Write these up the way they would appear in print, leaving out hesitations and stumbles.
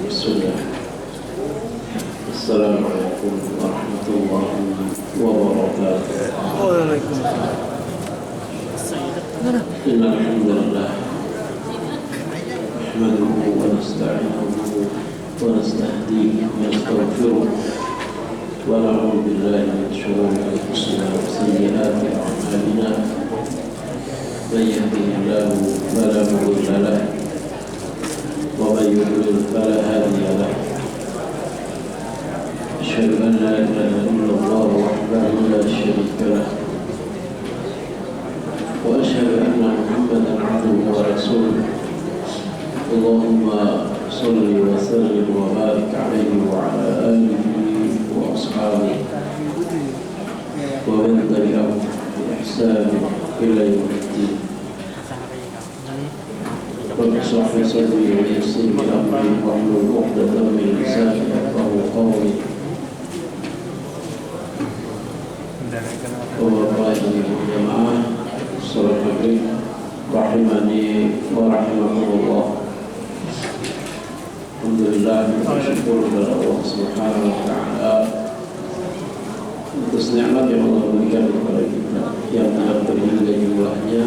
Bismillah. Assalamualaikum warahmatullahi wabarakatuh. Waalaikumsalam. Innal hamdalillah nahmaduhu wa nasta'inuhu wa nastahdihi wa nastaghfiruh wa na'udzu billahi min shururi anfusina wa sayyiati a'malina. Man yahdihillahu fala mudilla lahu wa man yudlil fala hadiya lahu. Asyhadu an la ilaha illallah wahdahu la syarika lahu wa asyhadu anna Muhammadan 'abduhu wa rasuluh. Allahumma shalli wa sallim wa barik 'alaihi wa 'ala alihi wa ashabihi wa man tabi'ahum bi ihsan ila yaumiddin. Rabbi shrah li sadri wa yassir li amri wahlul 'uqdatam min lisani yafqahu qawli. Bapak Ibu jamaah salat maghrib rahimani wa rahimakumullah. Alhamdulillah, bersyukur kepada Allah Subhanahu wa taala atas nikmat yang Allah berikan kepada kita yang tidak terhingga jumlahnya,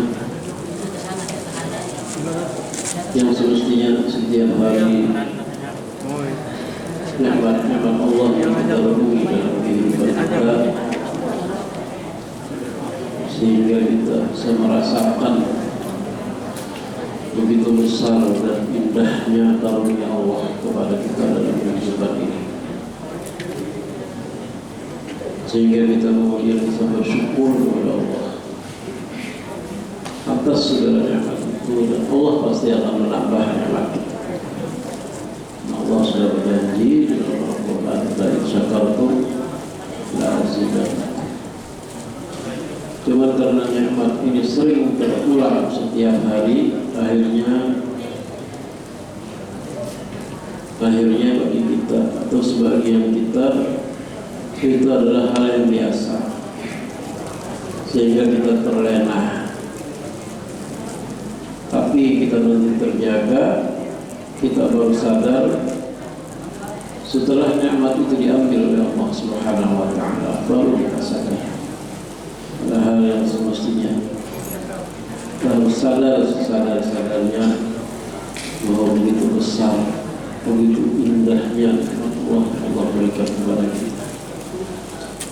yang semestinya setiap hari nikmat-nikmat Allah yang kita renungi dalam kehidupan kita, sehingga kita bisa merasakan begitu besar dan indahnya karunia Allah kepada kita dalam kehidupan ini, sehingga kita kemudian bisa bersyukur kepada Allah atas segala nikmat itu, dan Allah pasti akan menambah nikmat kita. Allah sudah berjanji dalam Al-Quran, la in syakartum la azidannakum. Cuma karena nikmat ini sering terulang setiap hari, akhirnya bagi kita atau sebagian kita itu adalah hal yang biasa, sehingga kita terlena. Tapi kita nanti terjaga, kita baru sadar setelah nikmat itu diambil oleh Allah Subhanahu wa taala, baru kita sadar hal yang semestinya harus sadar-sadarnya bahwa begitu besar, begitu indahnya Allah berikan kepada kita.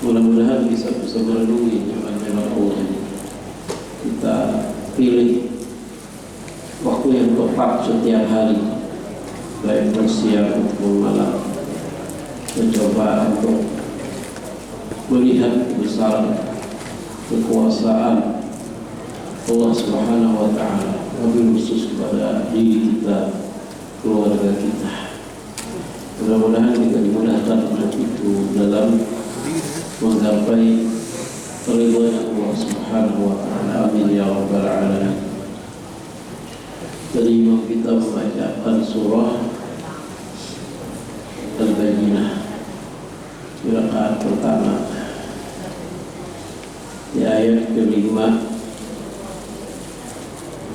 Mudah-mudahan bisa merenungi nikmat-nikmat Allah ini. Kita pilih waktu yang tepat setiap hari, baik siang ataupun malam, mencoba untuk melihat kebesaran kekuasaan Allah Subhanahu wa taala, wabil khusus kepada diri kita, keluarga kita. Mudah-mudahan kita dimudahkan untuk itu dalam menggapai ridhonya Allah Subhanahu wa taala. Amin ya rabbal alamin. Tadi Imam kita membacakan surah Al-Bayyinah di rakaat pertama. Di ayat kelima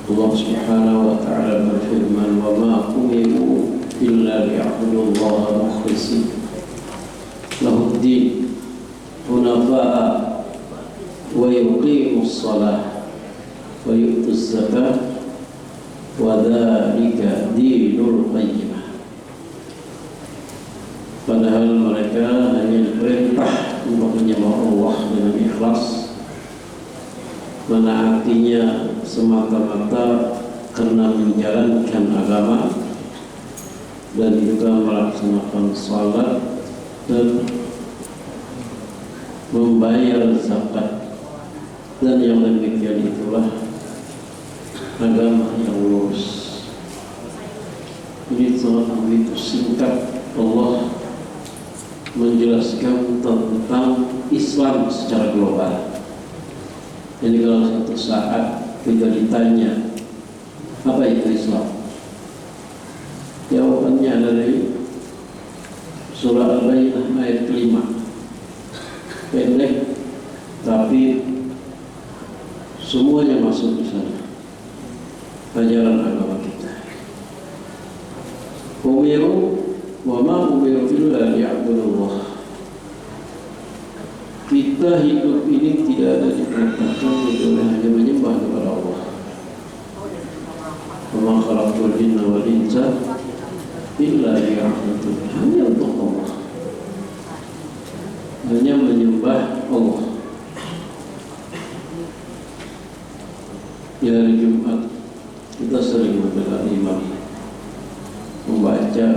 Allah Subhanahu wa ta'ala berfirman, wa ma umiru illa liya'budullaha mukhlishin lahuddin hunafa'a wa yuqimus shalah wa yu'tuz zakah wa dzalika dinul qayyimah. Padahal mereka hanya diperintah untuk menyembah Allah dengan ikhlas, menaatinya semata-mata karena menjalankan agama, dan juga melaksanakan salat dan membayar zakat, dan yang demikian itulah agama yang lurus. Ini sangat begitu singkat Allah menjelaskan tentang Islam secara global. Jadi kalau suatu saat kita ditanya apa itu Islam, jawabannya dari surah Al-Bayyinah ayat kelima, pendek tapi semuanya masuk di sana, ajaran agama kita. Umiru Wa ma umiru illa liya'budullah. Kita hidup ini tidak ada diperintahkan kecuali hanya menyembah kepada Allah. Wa ma khalaqtul jinna wal insa illa liya'budun. Hanya untuk Allah, hanya menyembah Allah. Di hari Jumat kita sering mendengar imam membaca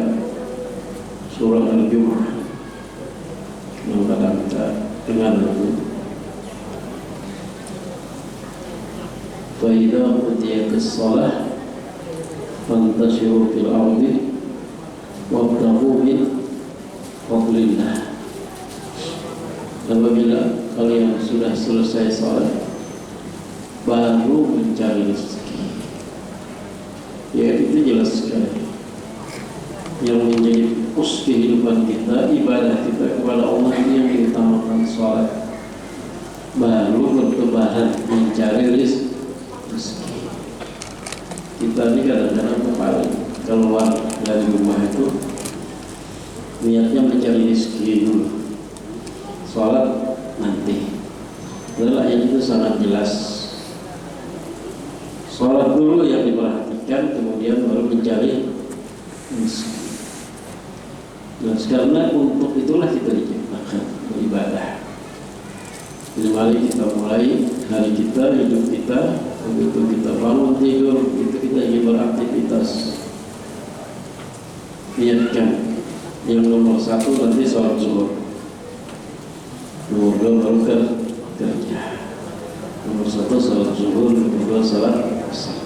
surah Al-Jumu'ah yang kadang kita dengar itu. Fa idza qudiyatis shalah fantashiru fil ardi wabtaghu min fadlillah. Apabila kalian sudah selesai salat, baru mencari rezeki. Ya, itu jelas sekali. Yang menjadi fokus kehidupan kita, ibadah kita kepada Allah ini yang diutamakan salat. Baru bertebaran mencari rezeki. Kita ini kadang-kadang paling keluar dari rumah itu niatnya mencari rezeki dulu, salat nanti. Adalah yang itu sangat jelas. Salat dulu yang diperhatikan, kemudian baru mencari rezeki. Dan karena untuk itulah kita diciptakan beribadah. Jadi mari kita mulai hari kita, hidup kita. Begitu kita bangun tidur, itu kita ingin beraktivitas. Niatkan yang nomor satu nanti salat zuhur, nomor dua baru kerja. Nomor satu salat zuhur, nomor dua salat asar.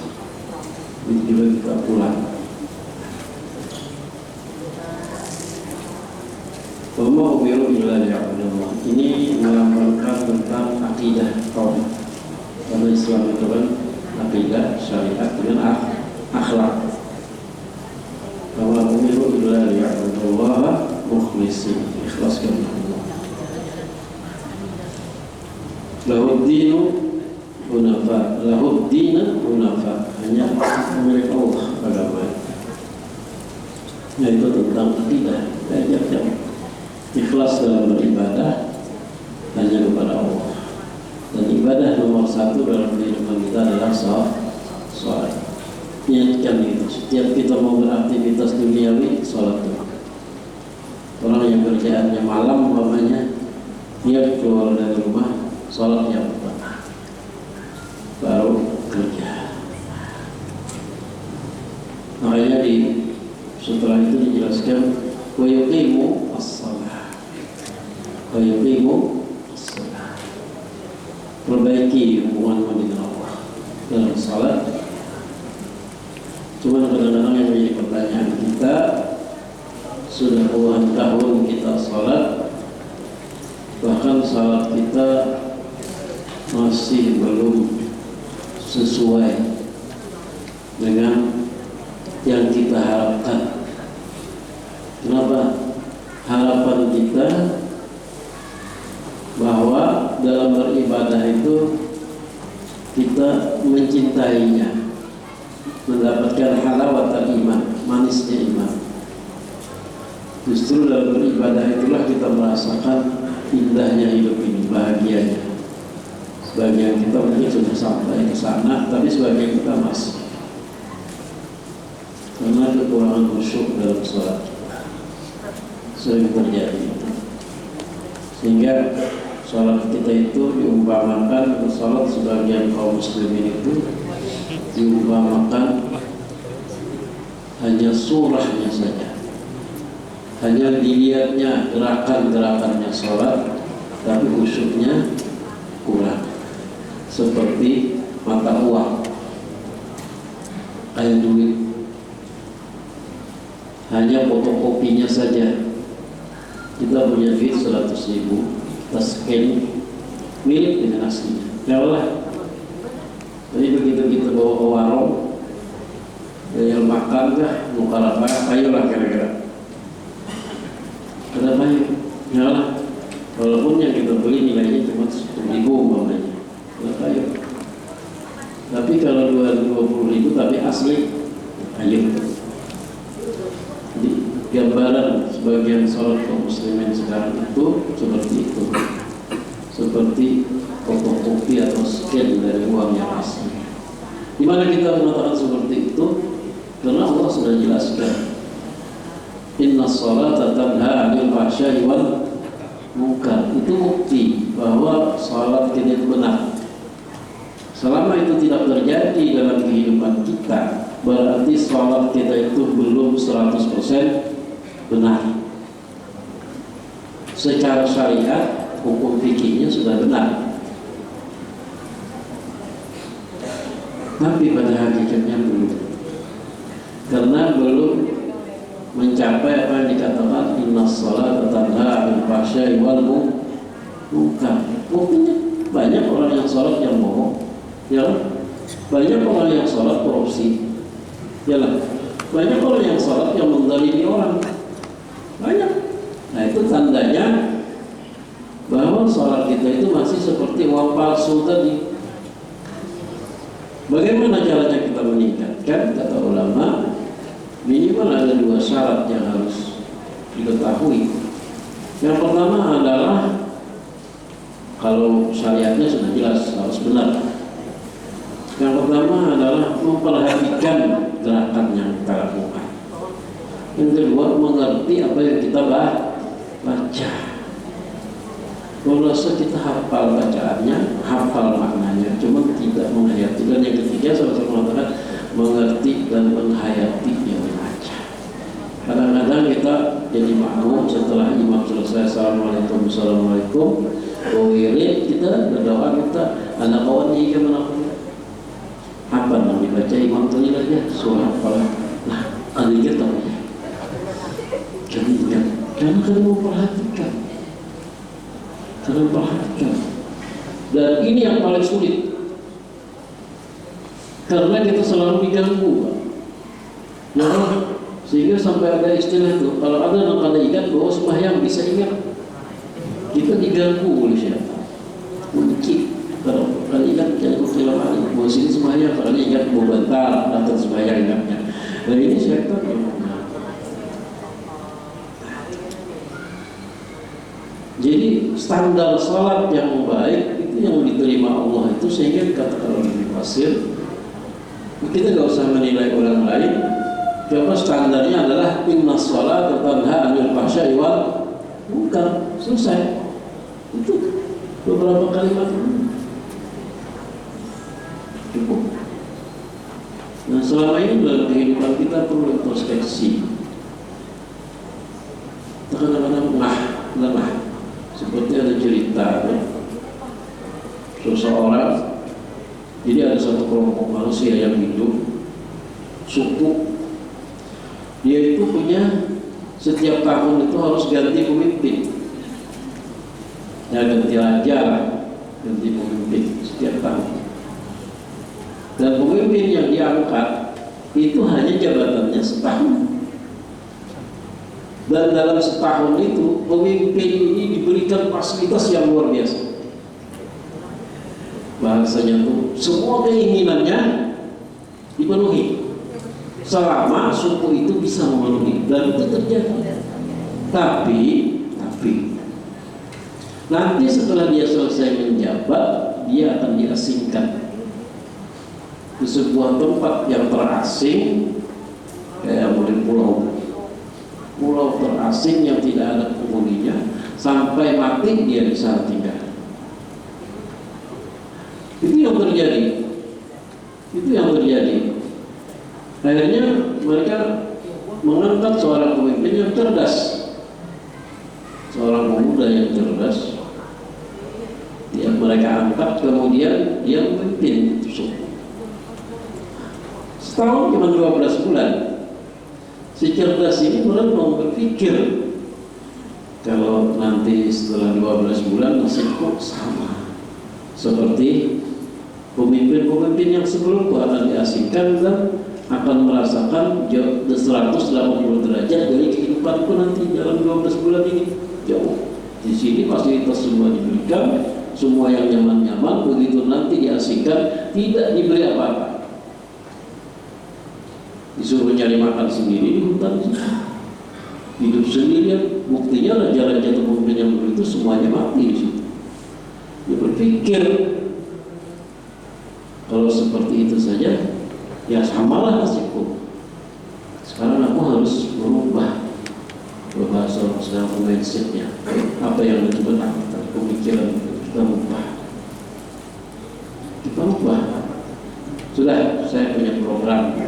Itu juga kita pulang. Wama umiru illa liya'budullah. Ini melambangkan tentang akidah kaum. Karena Islam itu kan akidah, syariat dengan akhlak. Wama umiru illa liya'budullah mukhlishin, ikhlaskan Allah. Lahuddinu hunafa, lahuddina hunafa, hanya milik Allah agama. Itu tentang akidah. Ikhlas dalam beribadah hanya kepada Allah. Dan ibadah nomor satu dalam kehidupan kita adalah salat. Niatkan itu. Setiap kita mau beraktivitas duniawi, salat dulu. Orang yang kerjaannya malam umpamanya, dia keluar dari rumah, salat yang pertama, baru kerja. Makanya setelah itu dijelaskan wa yuqimu as-shalah. Wa yuqimu as-shalah. Perbaiki hubungan dengan Allah dalam salat. Cuma kadang-kadang yang menjadi pertanyaan kita, sudah puluhan tahun kita salat, bahkan salat kita masih belum sesuai dengan yang kita harapkan. Kenapa? Harapan kita bahwa dalam beribadah itu kita mencintainya, mendapatkan halawat iman, manisnya iman. Justru dalam beribadah itulah kita merasakan indahnya hidup ini, bahagianya. Sebagian kita mungkin sudah sampai ke sana, tapi sebagian kita masih, karena kekurangan khusyuk dalam sholat sering terjadi. Sehingga sholat kita itu diumpamakan, sholat sebagian kaum muslimin itu diumpamakan hanya surahnya saja, hanya dilihatnya gerakan-gerakannya sholat, tapi khusyuknya kurang. Seperti mata uang, kayak duit, hanya fotokopinya saja. Kita punya duit 100.000, kita scan, mirip dengan aslinya. Yalah. Jadi begitu kita bawa ke warung, yang makan kah, muka apa, kayu lah kira-kira. Ada kayu, yalah. Walaupun yang kita beli nilainya cuma 10.000 umpamanya, ada kayu. Tapi kalau 20.000 tapi asli, kayu. Jadi gambaran sebagian sholat kaum muslimin sekarang itu seperti fotokopi atau scan dari uang yang asli. Di mana kita mengatakan seperti itu? Karena Allah sudah jelaskan, Inna sholata tanha 'anil fahsya'i wal munkar. Itu bukti bahwa sholat kita itu benar. Selama itu tidak terjadi dalam kehidupan kita, berarti sholat kita itu belum 100% benar. Secara syariat, hukum fikihnya sudah benar, tapi pada hakikatnya belum, karena belum mencapai apa yang dikatakan inna sholata tanha 'anil fahsya'i wal munkar. Buktinya banyak orang yang sholat yang bohong, ya, banyak orang yang sholat korupsi, ya, banyak orang yang sholat yang menzalimi orang, banyak. Nah, itu tandanya bahwa sholat kita itu masih seperti uang palsu tadi. Bagaimana caranya kita meningkatkan? Kata ulama, minimal ada 2 syarat yang harus diketahui. Yang pertama adalah, kalau syariatnya sudah jelas harus benar. Yang pertama adalah memperhatikan gerakan yang kita lakukan. Yang kedua, mengerti apa yang kita baca. Kalau kita hafal bacaannya, hafal maknanya, cuma tidak menghayati. Dan yang ketiga, saya mengatakan mengerti dan menghayati yang dibaca. Kadang-kadang kita jadi makmum setelah imam selesai assalamualaikum, wirid, kita berdoa, kita anak kawan ini gimana? Apa yang dibaca imam tadi aja surah apa? Nah, adik kita jangan kalian memperhatikan. Dan ini yang paling sulit, karena kita selalu diganggu, ya, sehingga sampai ada istilah itu, kalau ada yang kada ingat bahwa sembahyang bisa ingat, kita diganggu oleh siapa? Mungkin kalau kada ingat jangan berkhilapan, bahwa sini sembahyang, kalau ingat mau bantal atau sembahyang ingatnya. Nah, ini syaitan yang jadi standar salat yang baik itu yang diterima Allah itu, sehingga dikatakan oleh Ibnu Katsir, kita nggak usah menilai orang lain. Coba standarnya adalah inna sholata tanha 'anil fahsya'i wal munkar. Selesai. Itu beberapa kalimat cukup. Nah, selama ini dalam kehidupan kita perlu introspeksi. Kadang-kadang lemah. Seperti ada cerita, ya, seseorang, jadi ada satu kelompok manusia yang hidup suku, dia itu punya setiap tahun itu harus ganti pemimpin, ya, ganti raja, ganti pemimpin setiap tahun. Dan pemimpin yang diangkat itu hanya jabatannya setahun. Dan dalam setahun itu pemimpin ini diberikan fasilitas yang luar biasa. Bahasanya tuh semua keinginannya dipenuhi selama suku itu bisa memenuhi, dan itu terjadi. Tapi nanti setelah dia selesai menjabat, dia akan diasingkan di sebuah tempat yang terasing, kayak model pulau terasing yang tidak ada penghuninya, sampai mati dia bisa tinggal. Itu yang terjadi. Akhirnya mereka mengangkat seorang pemimpin yang cerdas, seorang pemuda yang cerdas. Mereka angkat, kemudian dia memimpin suku. Setahun cuma 12 bulan. Si cerdas ini mau berpikir, kalau nanti setelah 12 bulan nasibku sama seperti pemimpin-pemimpin yang sebelumku, akan diasingkan dan akan merasakan 180 derajat dari kehidupanku nanti dalam 12 bulan ini. Jauh. Di sini fasilitas semua diberikan, semua yang nyaman-nyaman, begitu nanti diasingkan tidak diberi apa-apa. Disuruh nyari makan sendiri di hutan. hidup sendirian. Buktinya raja-raja atau pemimpin yang begitu semuanya mati di situ. Dia berpikir kalau seperti itu saja, ya samalah nasibku. Sekarang aku harus merubah bahasa sekarang mindsetnya. Apa yang benar pemikiran kita rubah. Kita rubah. Sudah, saya punya program.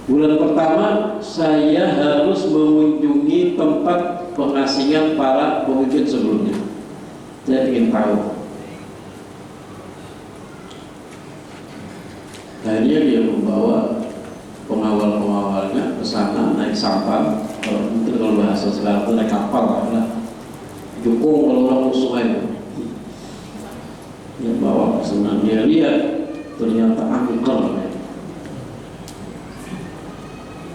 Bulan pertama saya harus mengunjungi tempat pengasingan para pemimpin sebelumnya. Saya ingin tahu. Akhirnya dia membawa pengawal-pengawalnya ke sana naik sampah. Kalau bahasa sekarang itu naik kapal lah. Jukung kalau orang sungai itu. Dia bawa ke sana. Dia lihat ternyata angker.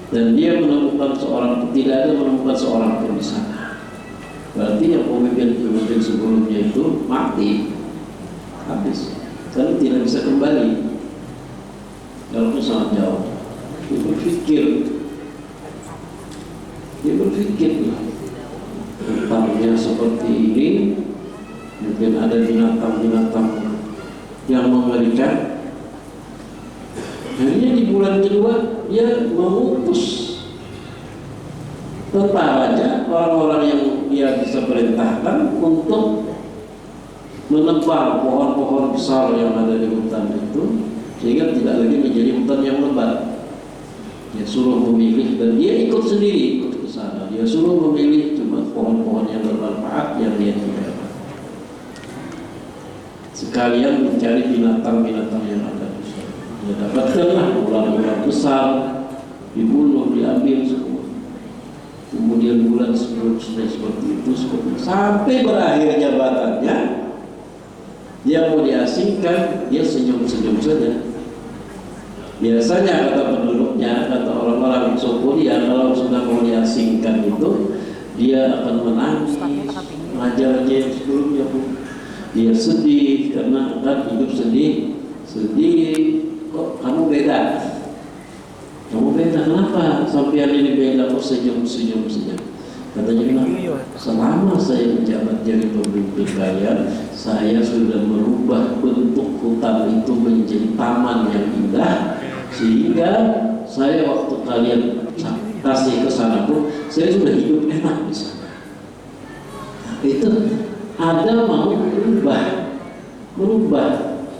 Dan dia menemukan tidak ada menemukan seorang pun di sana. Berarti yang pemimpin sebelumnya itu mati, habis, karena tidak bisa kembali. Kalau itu sangat jauh. Dia berpikir tempatnya seperti ini, mungkin ada binatang-binatang yang mengerikan. Akhirnya di bulan kedua dia mengutus tentaranya, orang-orang yang dia bisa perintahkan untuk menebang pohon-pohon besar yang ada di hutan itu, sehingga tidak lagi menjadi hutan yang lebat. Dia suruh memilih, dan dia ikut sendiri ikut ke sana. Dia suruh memilih cuma pohon-pohon yang bermanfaat yang dia tidak. Sekalian mencari binatang-binatang yang ada di sana. Dia dapatkanlah ular-ular besar, dibunuh, diambil semua. Kemudian bulan seterusnya seperti itu, sampai berakhir jabatannya. Dia mau diasingkan, dia senyum-senyum saja. Biasanya kata penduduknya, kata orang-orang suku dia, kalau sudah mau diasingkan itu, dia akan menangis. Raja-raja yang sebelumnya pun dia sedih karena kan hidup sedih. Kok kamu beda? Kamu beda kenapa? Sampai ini beda, kok senyum-senyum saja. Katanya, selama saya menjabat jadi pemimpin kalian, saya sudah merubah bentuk hutan itu menjadi taman yang indah, sehingga saya waktu kalian kasih ke sana pun, saya sudah hidup enak di sana. Itu ada mau merubah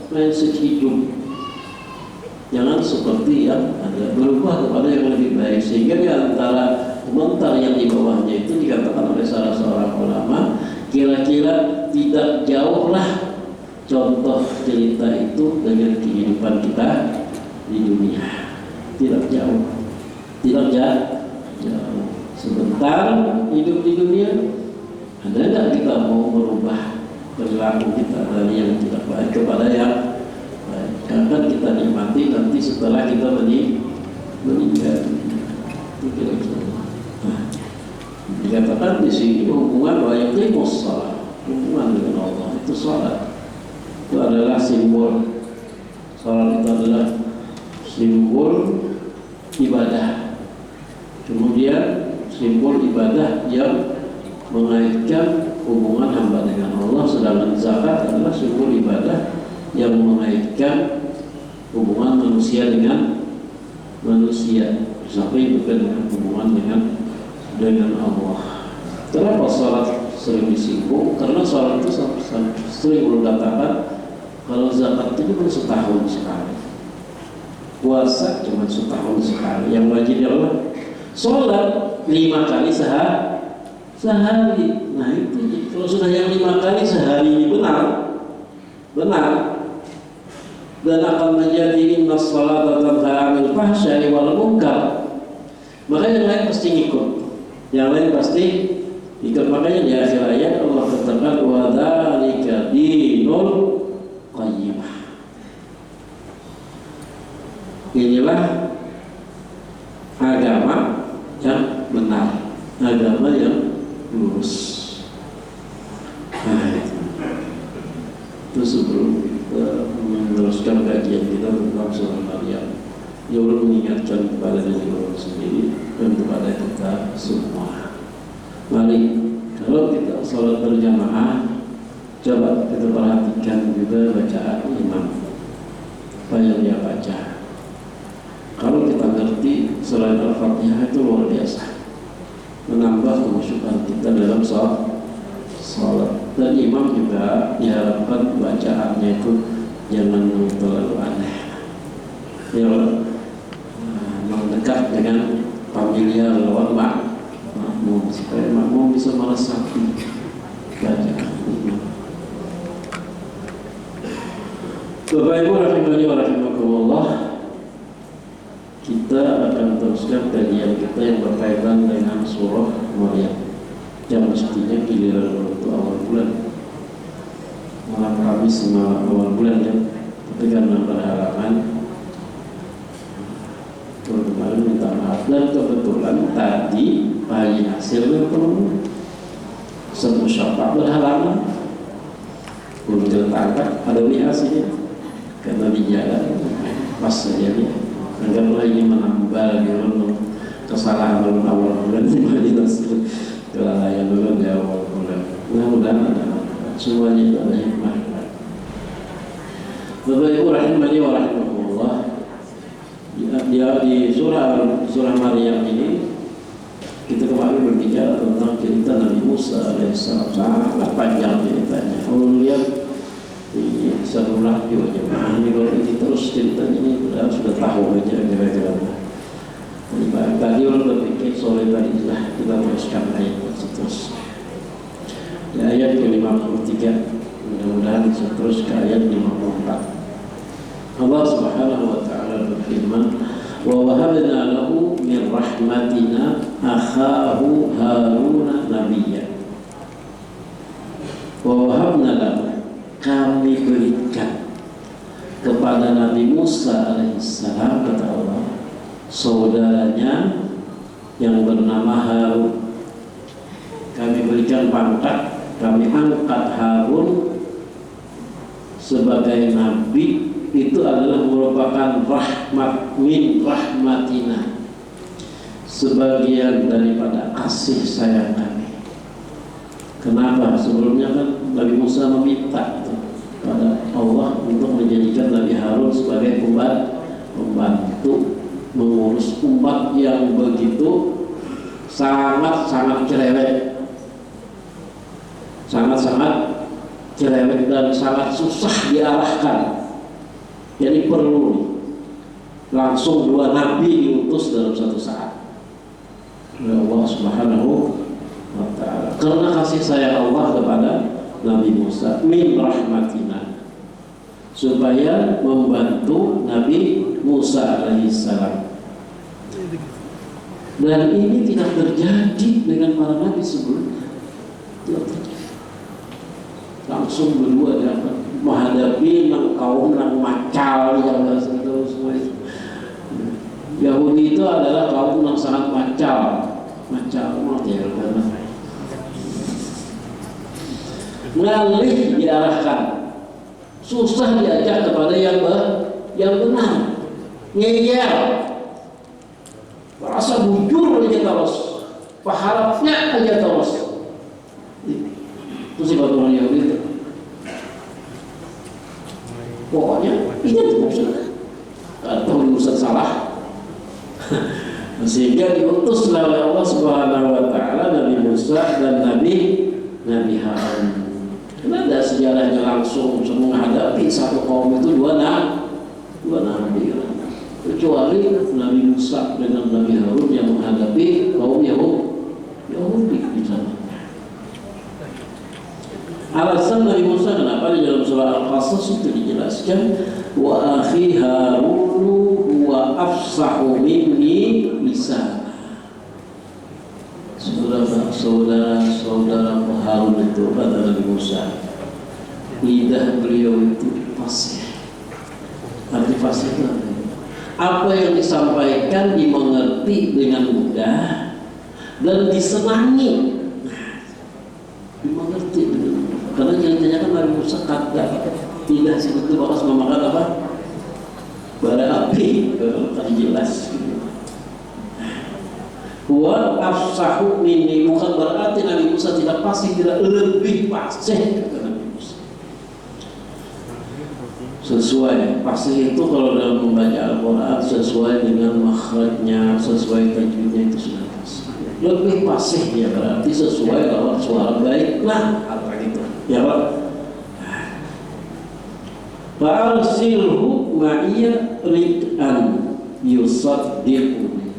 mindset hidup. Jangan seperti yang ada, berubah kepada yang lebih baik. Sehingga di antara komentar yang di bawahnya itu dikatakan oleh salah seorang ulama, kira-kira tidak jauhlah contoh cerita itu dengan kehidupan kita di dunia. Tidak jauh. Sebentar hidup di dunia, ada nggak kita mau merubah perilaku kita dari yang tidak baik kepada yang baik? Akan kita nikmati nanti setelah kita meninggal. Dikatakan di sini hubungan wayaqimus shalah, hubungan dengan Allah itu salat. Itu adalah simbol. Salat itu adalah simbol ibadah. Kemudian simbol ibadah yang mengaitkan hubungan hamba dengan Allah, sedangkan zakat adalah simbol ibadah yang mengaitkan hubungan manusia dengan manusia, sampai juga dengan hubungan dengan Allah. Kenapa salat sering disinggung? Karena salat itu sering mengatakan kalau zakat itu cuma setahun sekali, puasa cuma setahun sekali, yang wajib adalah salat 5 kali sehari. Nah itu kalau sudah yang 5 kali sehari ini benar dan akan menjadi innas salata tanha 'anil fahsya'i wal munkar, maka yang lain pasti ngikut. Makanya di akhir ayat Allah katakan wa dzalika dinul qayyimah. Inilah agama yang benar, agama yang lurus. Nah, itu sebelum meneruskan kajian kita tentang surah Maryam, dia perlu mengingatkan kepada diri Allah sendiri dan kepada Mari kalau kita sholat berjamaah, coba kita perhatikan juga bacaan imam, apa yang dia baca. Kalau kita ngerti selain Al-Fatihah itu luar biasa, menambah kekhusyukan kita dalam sholat. Dan imam juga diharapkan bacaannya itu jangan terlalu aneh, ya, mendekat dengan familiar lawan makmum supaya makmum bisa meresapi bacaan imam. Bapak Ibu rahimani wa rahimakumullah, kita akan teruskan kajian kita yang berkaitan dengan surah Maryam yang mestinya giliran waktu awal bulan, malam Kamis awal bulan ya, tapi karena berhalangan kemarin minta maaf, dan kebetulan tadi pagi hasilnya belum satu syafaat berhalangan, belum tertangkap, ada WA-nya karena di jalan pas saja dia anggaplah ini menambah kesalahan dalam awal bulan di Madinah, kelalaian dulu di awal bulan. Mudah-mudahan ada semuanya itu ada hikmah. Bapak Ibu rahimani wa rahimakumullah, di surah Maryam ini kita kemarin berbicara tentang cerita Nabi Musa alaihissalam, sangat panjang ceritanya. Kalau lihat ini seluruh juga ini kalau ini terus cerita ini sudah tahu aja kira-kira. Tadi orang berpikir sore tadi lah kita teruskan ayat terus di ayat ke-53, mudah-mudahan bisa terus ke ayat 54. Allah Subhanahu wa taala berfirman, wa wahabna lahu min rahmatina akhahu Haruna nabiyya. Wa wahabna lahu, kami berikan kepada Nabi Musa alaihissalam, kata Allah, saudaranya yang bernama Harun. Kami berikan pangkat, kami angkat Harun sebagai nabi. Itu adalah merupakan rahmat min rahmatina, sebagian daripada kasih sayang kami. Kenapa? Sebelumnya kan Nabi Musa meminta pada Allah untuk menjadikan Nabi Harun sebagai pembantu mengurus umat yang begitu sangat-sangat cerewet, sangat-sangat cerewet dan sangat susah diarahkan. Jadi perlu langsung dua nabi diutus dalam satu saat oleh Allah Subhanahu wa ta'ala, karena kasih sayang Allah kepada Nabi Musa min rahmatina, supaya membantu Nabi Musa alaihissalam. Dan ini tidak terjadi dengan para nabi sebelumnya, tidak terjadi. Langsung berdua dapat menghadapi kaum yang macal yang semua itu. Yahudi itu adalah kaum yang sangat macal ngalih diarahkan, susah diajak kepada yang benar, ngeyel, merasa bujur aja terus, pahalapnya aja terus. Itu sifat orang Yahudi itu. Pokoknya ini maksudnya atau urusan salah sehingga diutus oleh Allah Subhanahu wa taala Nabi Musa dan Nabi Harun. Karena ada sejarahnya langsung menghadapi satu kaum itu dua nabi. Kecuali Nabi Musa dengan Nabi Harun yang menghadapi kaum Yahudi di sana. Alasan Nabi Musa kenapa di dalam surah Al-Qasas itu dijelaskan, wa akhi Harun wa afsahu minni lisan. Saudara Harun itu kata Nabi Musa, lidah beliau itu fasih. Arti fasih itu apa yang disampaikan dimengerti dengan mudah dan disenangi, dimengerti dengan mudah. Karena jangan-jangan kan Nabi Musa kata tidak itu bakas memakan apa? Bara api, tadi jelas. Wa afsahu minni, bukan berarti Nabi Musa tidak fasih, tidak, lebih fasih kata Nabi Musa. Sesuai fasih itu kalau dalam membaca Al-Quran sesuai dengan makhrajnya, sesuai tajwidnya, itu sudah fasih. Lebih fasih ya berarti sesuai kalau suara baik lah, apa gitu ya Pak. Fa'arsilhu ma'iyya rid'an yusaddiquni,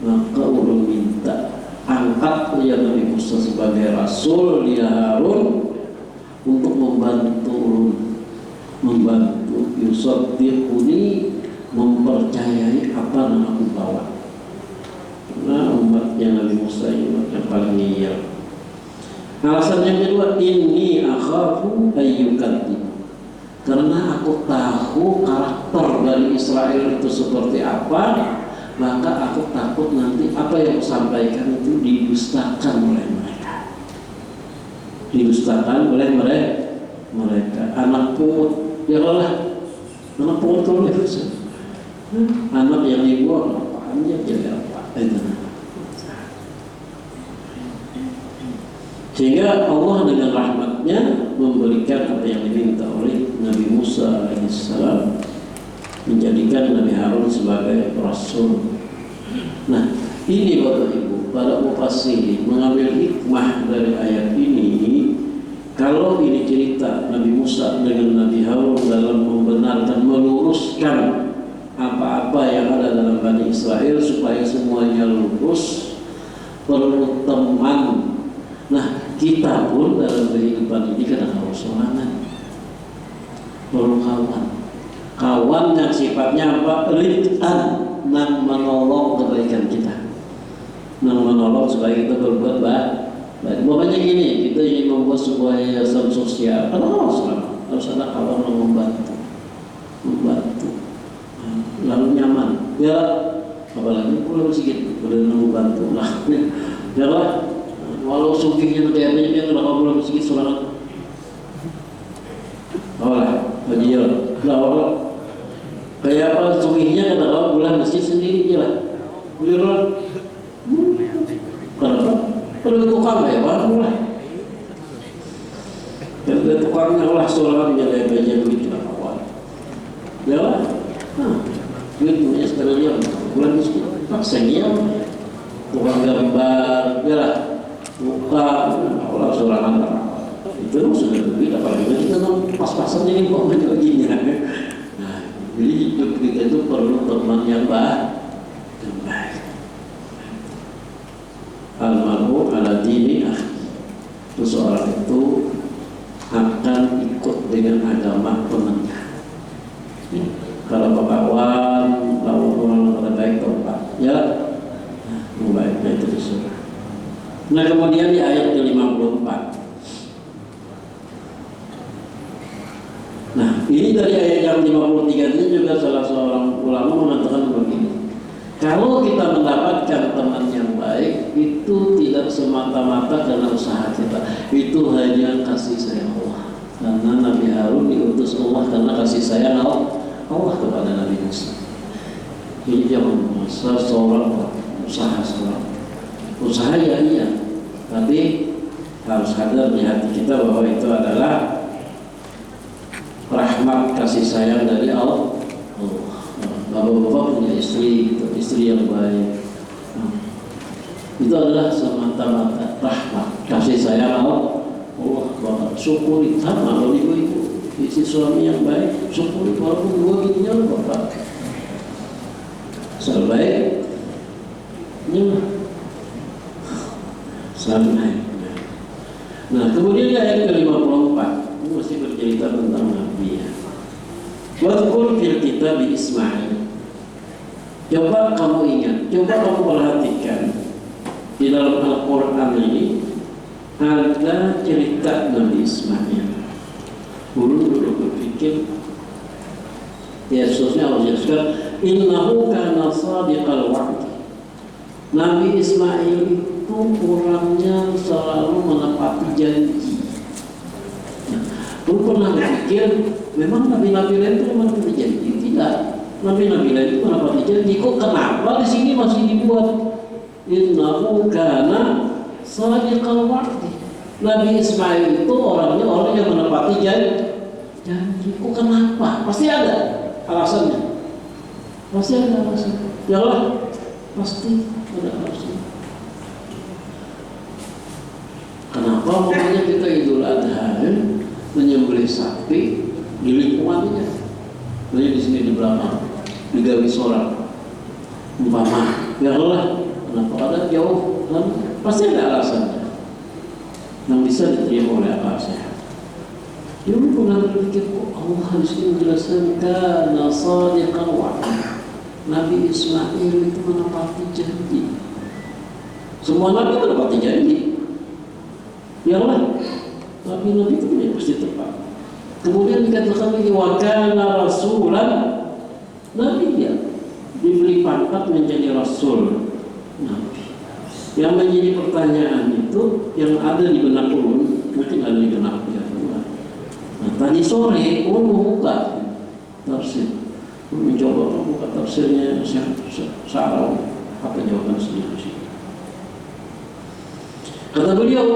maka ulun minta angkat ya Nabi Musa sebagai Rasul, dia Harun untuk membantu yusaddiquni, mempercayai apa yang aku bawa. Nah, umatnya Nabi Musa ini umat yang paling liar. Alasan yang kedua, inni akhafu ayyukadzib, karena aku tahu karakter dari Israel itu seperti apa, maka aku takut nanti apa yang aku sampaikan itu didustakan oleh mereka. Didustakan oleh mereka. Anak pungut, ya Allah, anak pungut kalau bisa. Anak yang dibuang apaan ya, jadi apa? Sehingga Allah dengan rahmatnya memberikan apa yang diminta oleh Nabi Musa alaihissalam, menjadikan Nabi Harun sebagai Rasul. Nah, ini Bapak Ibu, para mufassirin mengambil hikmah dari ayat ini. Kalau ini cerita Nabi Musa dengan Nabi Harun dalam membenarkan, meluruskan apa-apa yang ada dalam Bani Israel supaya semuanya lurus, perlu teman. Nah, kita pun dalam kehidupan ini kadang harus sorangan, perlu kawan yang sifatnya apa? Rid'an, yang menolong kebaikan kita, yang menolong supaya kita berbuat baik. Makanya gini, kita ingin membuat sebuah yayasan sosial, harus ada kawan yang membantu, lalu nyaman. Ya, apalagi pulang sedikit, boleh membantu lah. Ya lah. Walau sugihnya kayaknya dia tidak boleh sedikit sorangan. Olah, bajil. Lah, kayak apa sugihnya kata kau bulan masjid sendiri je lah. Bulan. Kenapa? Kalau tukang ya baru lah. Kalau tukangnya olah sorangan jadi baca duit lah kawan. Ya lah. Duitnya sekarang dia bulan masjid. Maksudnya tukang gambar, ya lah. Buka olah sorangan itu sudah berbeda, apalagi kita pas-pasan ini kok macam gini. Nah, jadi hidup kita itu perlu teman yang baik. Almarhum ala dini itu seorang itu akan ikut dengan agama temannya. Kalau kawan, kalau orang baik tobat, ya, baiknya itu disuruh. Nah, kemudian di ayat ke-54. Nah, ini dari ayat yang 53 ini juga salah seorang ulama mengatakan begini. Kalau kita mendapatkan teman yang baik, itu tidak semata-mata karena usaha kita. Itu hanya kasih sayang Allah. Karena Nabi Harun diutus Allah karena kasih sayang Allah kepada Nabi Musa. Ini jangan seorang usaha ya iya, tapi harus sadar di hati kita bahwa itu adalah rahmat kasih sayang dari Allah. Bapak-bapak punya istri yang baik, itu adalah semata-mata rahmat kasih sayang Allah. Bapak syukuri, sama kalau ibu isi suami yang baik, syukuri walaupun dua gininya bapak sebaik santai. Nah, kemudian ayat ke-54 ini masih bercerita tentang Nabi ya. Wadhkur fil kitab Ismail. Coba kamu ingat, coba kamu perhatikan di dalam Al-Quran ini ada cerita Nabi Ismail. Dulu berpikir Yesusnya Allah jelaskan, innahu kana sadiqal wa'd. Nabi Ismail itu orangnya selalu menepati janji. Lu pernah berpikir memang nabi-nabi lain itu menepati janji? Tidak. Nabi-nabi lain itu menepati janji. Kok kenapa di sini masih dibuat innahu kana shadiqal wa'di. Nabi Ismail itu orang yang menepati janji. Kok kenapa? Pasti ada alasannya. Pasti ada alasan. Yalah, pasti ada alasan. Kenapa makanya kita Idul Adha menyembelih sapi di lingkungannya? Banyak di sini di belakang digawi sholat umpama. Yalah, kenapa ada jauh? Pasti ada alasannya yang bisa diterima oleh akal sehat. Dia pernah berpikir, kok Allah harus menjelaskan kana shadiqal wa'di. Nabi Ismail itu menepati janji. Semua nabi menepati janji. Yalah, nabi-nabi itu pasti tepat. Kemudian dikatakan lagi wa kana rasulan, nabi dia diberi pangkat menjadi rasul nabi. Yang menjadi pertanyaan itu yang ada di benak ulun, mungkin ada di benak dia. Nah, tadi sore ulun membuka tafsir, mencoba membuka tafsirnya Sa'rawi, apa jawaban sendiri. Kata beliau,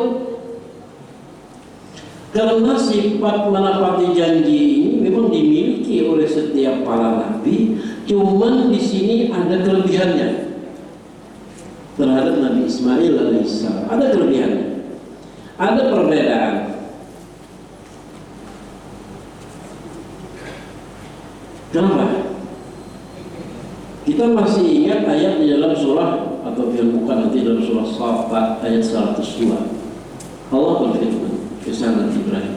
karena sifat menepati janji ini memang dimiliki oleh setiap para nabi, cuman di sini ada kelebihannya terhadap Nabi Ismail alaihissalam. Ada kelebihannya, ada perbedaan. Kenapa? Kita masih ingat ayat di dalam surah, atau yang bukan nanti dalam surah Shafat ayat 102. Allah berfirman kisah Nabi Ibrahim,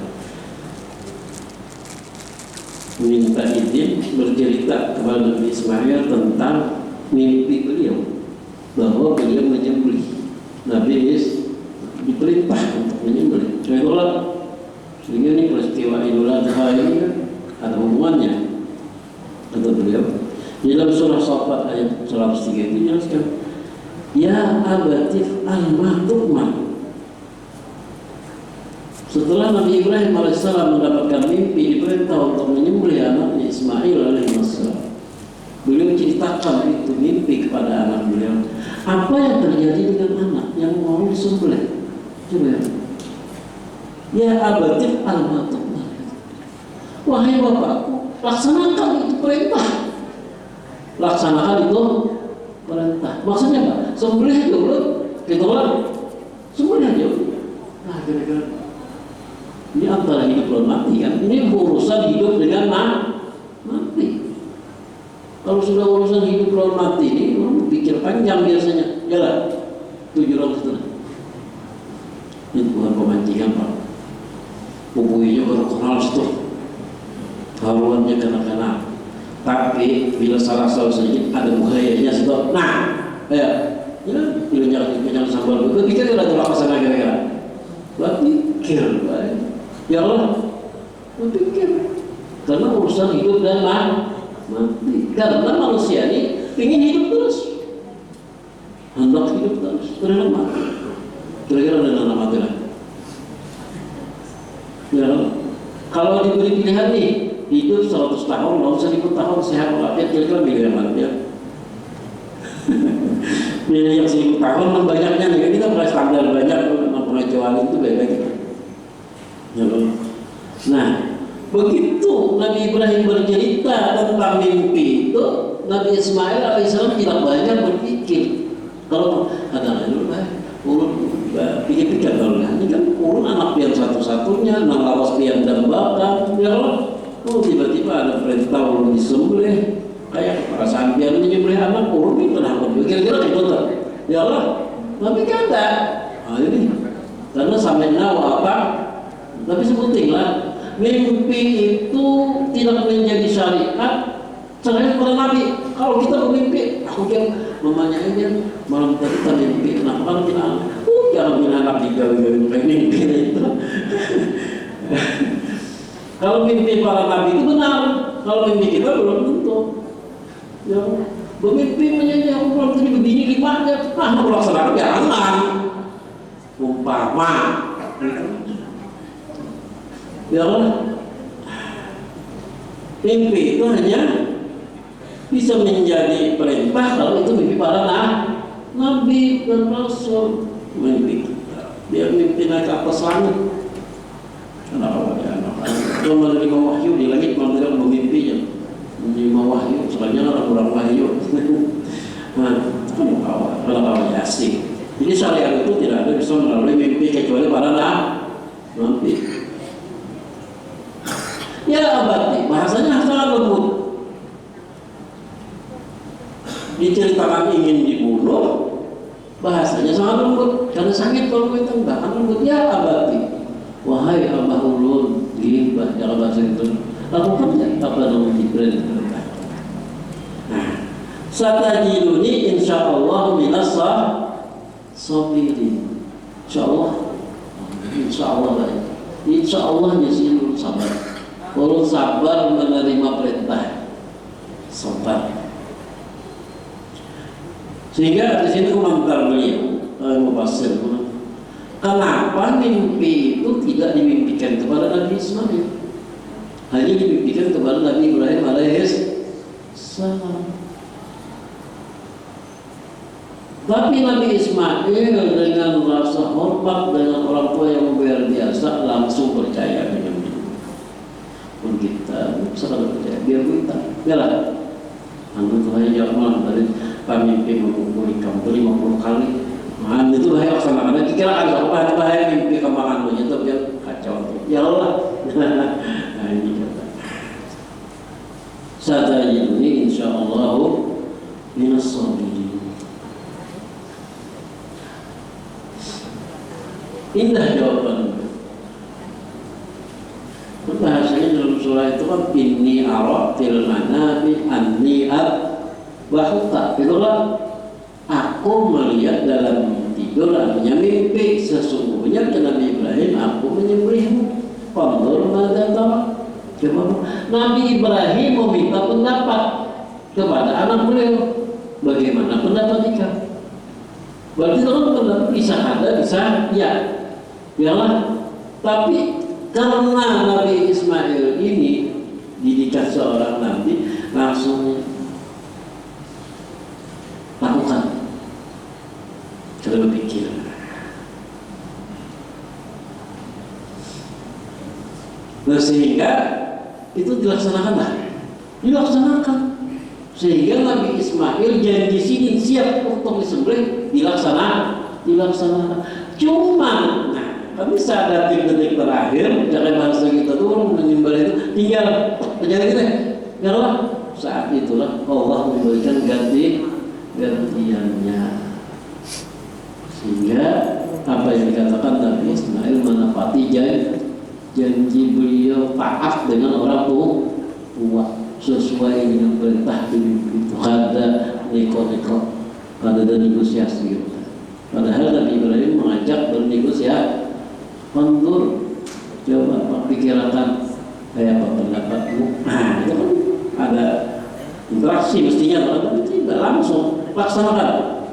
minta izin bercerita kepada Nabi Ismail tentang mimpi beliau, bahwa beliau menyembelih. Nabi diperintah untuk menyembelih. Itulah sehingga ini peristiwa Idul Adha ini ada hubungannya. Kata beliau di dalam surah Shafat ayat 103 itu jelaskan, ya abatif al-mahdumah. Setelah Nabi Ibrahim alaihissalam mendapatkan mimpi, diperintah untuk menyembelih anaknya Ismail alaihissalam. Beliau ceritakan itu mimpi kepada anak beliau. Apa yang terjadi dengan anak yang mau disembelih? Coba ya abatif al-mahdumah. Wahai bapakku, laksanakan itu perintah. Laksanakan itu perintah. Maksudnya apa? Sembelih dulu, gitulah. Sembelih aja. Nah, kira-kira ini antara hidup dan mati kan? Ini urusan hidup dengan mati. Kalau sudah urusan hidup dan mati ini, orang pikir panjang biasanya. Jalan 700 itu. Ini bukan pemancingan Pak. Bubuinya baru kenal situ. Haluannya kanak-kanak. Tapi bila salah sedikit ada buhayanya situ. Nah, ya, jangan sambal. Gue pikir udah tuh apa sana kira-kira. Berpikir, baik. Ya Allah, berpikir. Karena urusan hidup dan mati. Karena manusia ini ingin hidup terus, hendak hidup terus, terus mati. Kira-kira ada nama mati lah. Ya, kalau diberi pilihan nih, hidup 100 tahun, nggak usah 1000 tahun, sehat walafiat, kira-kira pilih yang mana ya? Pilih yang 1000 tahun, banyaknya nih, kita mulai standar banyak, pengecualian itu beda gitu. Ya, nah, begitu Nabi Ibrahim bercerita tentang mimpi itu, Nabi Ismail alaihissalam tidak banyak berpikir. Kalau ada dulu urun pikir-pikir kalau ini kan urun anak pian satu-satunya, nang lawas pian dan bakal, ya Allah. Tiba-tiba ada perintah urun disembelih, kayak para sampian menyembelih anak urun itu kenapa? Kira-kira itu tak? Ya Allah, tapi kata, ini karena sampai nawa apa? Tapi sebutinglah mimpi itu tidak menjadi syariat selain para nabi. Kalau kita bermimpi, aku yang mamanya ini malam tadi kita mimpi, kenapa kan kita jangan punya anak digawe-gawe kayak mimpi itu. Kalau mimpi para nabi itu benar, kalau mimpi kita belum tentu. Ya, bermimpi menjadi aku malam tadi begini gimana? Mau melaksanakan jangan. Umpama, ya Allah, mimpi itu hanya bisa menjadi perintah kalau itu mimpi para nabi. Nabi dan Rasul mimpi kita. Dia mimpi naik ke atas langit. Kenapa dia anak? Dia menerima wahyu di langit, malah memimpinya. Menerima wahyu, sebenarnya orang-orang wahyu. Nah, kalau asing. Jadi syariat itu tidak ada bisa melalui mimpi kecuali para nabi. Ya abadi, bahasanya sangat lembut. Diceritakan ingin dibunuh, bahasanya sangat lembut. Karena sakit kalau kita enggak akan lembut. Ya abadi, wahai abah ulun, gibah dalam bahasa itu. Lakukan apa yang diperintahkan. Nah, satajiduni insyaallah minas sabirin. Insyaallah baik. Insyaallah nyasilul sabar. Kalau sabar menerima perintah, sabar. Sehingga di sini komentar beliau mufassir, kenapa mimpi itu tidak dimimpikan kepada Nabi Ismail, hanya dimimpikan kepada Nabi Ibrahim alaihissalam. Tapi Nabi Ismail dengan rasa hormat dengan orang tua yang luar biasa langsung percaya dengan itu. Pun kita sangat percaya, biar kita, biarlah. Anu Tuhan jawab dari pemimpi mengumpuli kamu 50 kali. Nah, itu bahaya laksanakan. Kira ada apa bahaya mimpi kemakan itu biar kacau. Ya Allah. Nah ini kata. Satajiduni insyaallah minas sabirin. Indah jawaban. Bahasanya dalam surah itu kan inni aratil manami anni bahta. Itulah aku melihat dalam tidur, artinya mimpi, sesungguhnya ke Nabi Ibrahim aku menyembelihmu. Pandur mada tahu. Coba Nabi Ibrahim meminta pendapat kepada anak beliau. Bagaimana pendapat Ika? Berarti kalau pendapat bisa ada, bisa ya. Yalah. Tapi karena Nabi Ismail ini didikan seorang nabi, langsung lakukan. Coba berpikir. Nah, sehingga itu dilaksanakan. Sehingga Nabi Ismail janji sini siap untuk disembelih, dilaksanakan. Cuman tapi saat detik-detik terakhir, jangan bahasa kita turun menyembelih itu tinggal terjadi gitu. Karena saat itulah Allah memberikan gantiannya. Sehingga apa yang dikatakan Nabi Ismail menepati janji beliau taat dengan orang tua sesuai dengan perintah itu. Ada neko-neko, ada negosiasi. Padahal Nabi Ibrahim mengajak bernegosiasi. Pandur, coba pikirkan kayak apa pendapatmu. Nah, itu kan ada interaksi mestinya, tapi tidak langsung laksanakan.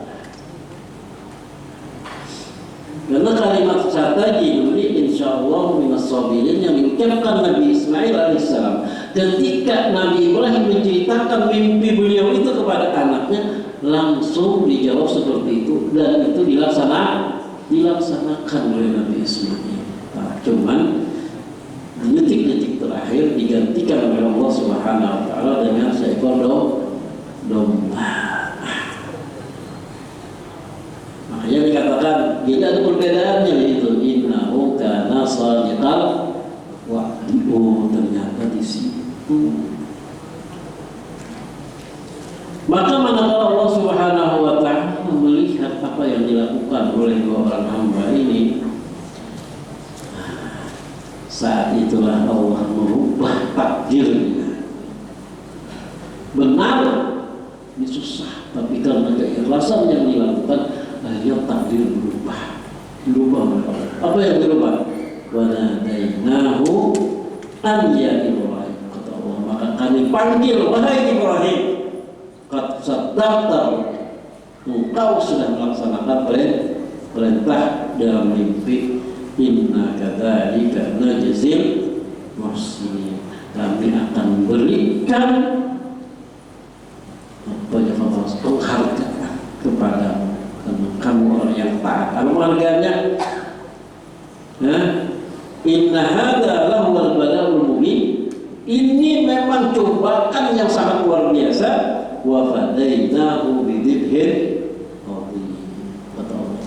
Karena kalimat satajiduni insyaallah minas sabirin yang diucapkan Nabi Ismail alaihissalam ketika Nabi Ibrahim menceritakan mimpi beliau itu kepada anaknya, langsung dijawab seperti itu dan itu dilaksanakan oleh Nabi Ismail. Nah, cuman di detik-detik terakhir digantikan oleh Allah Subhanahu wa taala dengan seekor domba. Makanya dikatakan tidak ada perbedaannya itu innahu kana shadiqal wa'di. Oh, ternyata di situ. Maka manakala Allah Subhanahu wa taala melihat apa yang dilakukan oleh dua orang hamba ini, saat itulah Allah merubah takdirnya. Benar ini susah, tapi karena keikhlasan yang dilakukan, akhirnya takdir berubah. Apa yang berubah? Wa nadainahu an ya Ibrahim, kata Allah, maka kami panggil wahai Ibrahim, qad saddaqta, engkau sudah melaksanakan perintah dalam mimpi. Inna kadzalika najzil muhsinin, kami akan berikan penghargaan kepada Apa penghargaannya? Inna hadza lahuwal bala'ul mubin. Ini memang cobaan yang sangat luar biasa. Wa fadainahu bidzibhin adhim. Kata Allah,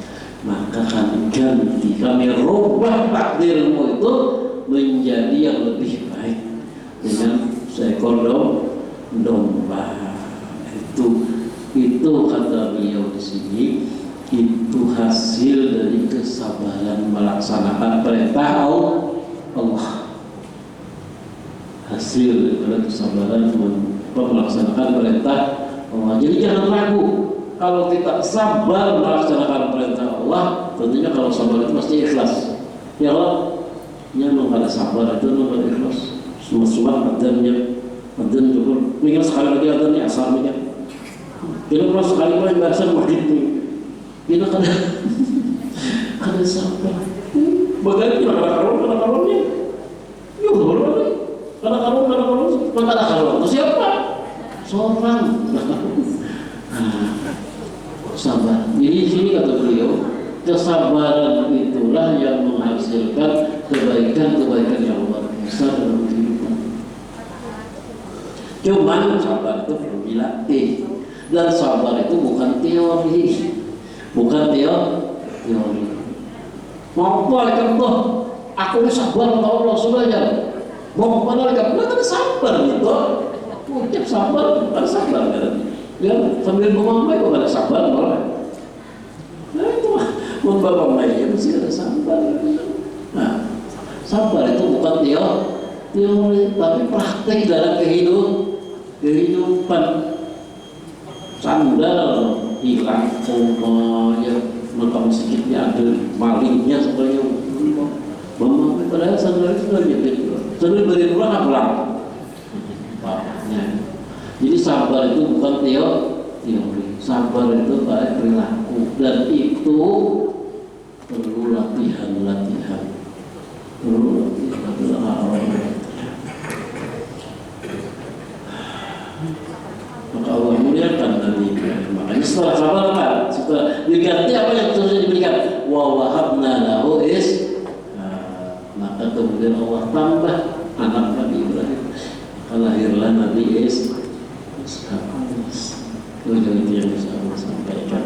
maka kami ganti, kami rubah takdirmu itu menjadi yang lebih baik dengan seekor domba. Itu kata beliau di sini, itu hasil dari kesabaran melaksanakan perintah Allah. Hasil dari kesabaran melaksanakan perintah Allah. Jadi jangan ragu, kalau kita sabar melaksanakan perintah Allah, tentunya kalau sabar itu pasti ikhlas. Ya Allah, yang ada sabar itu ada ikhlas. Semua adanya, adan juga. Mikir sekali lagi adanya asal mikir. Kita kalau sekali lagi bahasa wajib nih. Kita kada sabar. Bagaimana kalau yuk boleh. Kalau siapa? Seorang. Sabar. Jadi sini kata beliau, kesabaran itulah yang menghasilkan kebaikan-kebaikan yang luar biasa dalam kehidupan. Cuman sabar itu perlu dilatih, dan sabar itu bukan teori, teori. Mau apa tuh? Aku ini sabar sama Allah sudah ya. Mau kemana lagi? Bukan sabar gitu. Ucap sabar, bukan sabar kan? Ya sambil memamai kok ada sabar malah. Nah itu mau memamai ya mesti ada sabar. Nah, sabar itu bukan teori, tapi praktek dalam kehidupan. Sandal hilang, ya mentok sedikitnya ada malingnya sebenarnya. Memamai padahal sandal itu sudah jadi. Sandal beri pulang pulang. Jadi sabar itu bukan teori, sabar itu baik perilaku, dan itu perlu latihan. Maka Allah muliakan nanti. Makanya setelah sabar kan, setelah diganti apa yang seharusnya diberikan? Wa wahabna lahu maka kemudian Allah tambah anak Nabi Ibrahim. Lahirlah Nabi Ishaq. Itu yang bisa Allah sampaikan.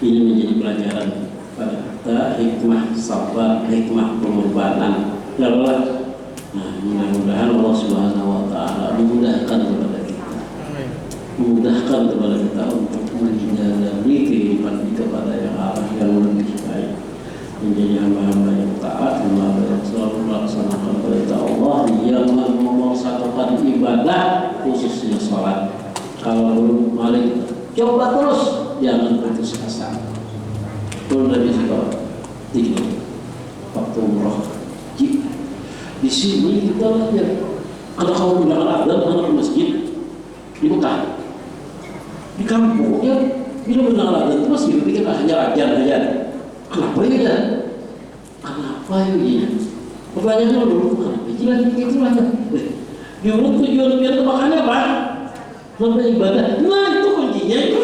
Ini menjadi pelajaran pada kita, hikmah sabar, hikmah pengorbanan. Yalah, mudah-mudahan Allah Subhanahu Wa Taala memudahkan kepada kita, untuk menjalani kehidupan kepada yang arah yang lebih baik, menjadi hamba-hamba yang taat, hamba yang selalu melaksanakan perintah Allah, yang memersatukan ibadah, khususnya sholat. Kalau belum mari coba terus, jangan putus asa. Turun dari sekolah tinggi waktu umroh. Di sini kita lihat ada kaum undangan adzan, anak masjid di Mekah, di kampung ya bila undangan adzan itu masjid bikin ajar. Kenapa ya? Pertanyaannya dulu kenapa? Itu aja. Dulu tujuan biar makannya apa? Sampai ibadah. Nah itu kuncinya itu.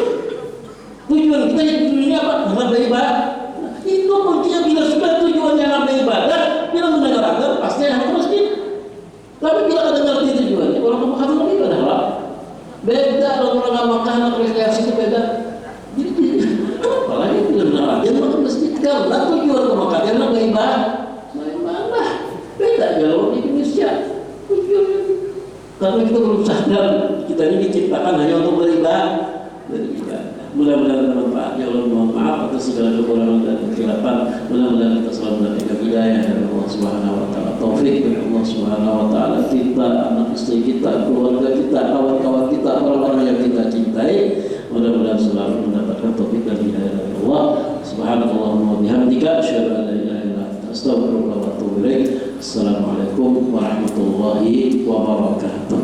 Tujuan kita yang dulunya apa? Sampai ibadah. Itu kuncinya. Bila sudah tujuannya sampai ibadah, bila mendengar adzan pasti yang masjid. Tapi bila ada ngerti tujuannya, orang ke Mekah itu ibadah lah. Beda orang nggak makan rekreasi itu beda. Jadi apalagi bila mendengar adzan makan masjid. Karena tujuan ke Mekah dia nggak ibadah. Beda jauh di Indonesia. Tujuannya. Karena kita belum sadar kita ini diciptakan hanya untuk beribadah. Mudah-mudahan bermanfaat. Ya Allah, mohon maaf atas segala kekurangan dan kekhilapan. Mudah-mudahan kita selalu mendapatkan hidayah dari Allah Subhanahu Wa Taala. Taufik dari Allah Subhanahu Wa Taala. Kita, anak istri kita, keluarga kita, kawan-kawan kita, orang-orang yang kita cintai. Mudah-mudahan selalu mendapatkan taufik dan hidayah dari Allah Subhanallahumma wa bihamdika asyhadu an la ilaha illa anta astaghfiruka wa atubu ilaik. Assalamualaikum warahmatullahi wabarakatuh.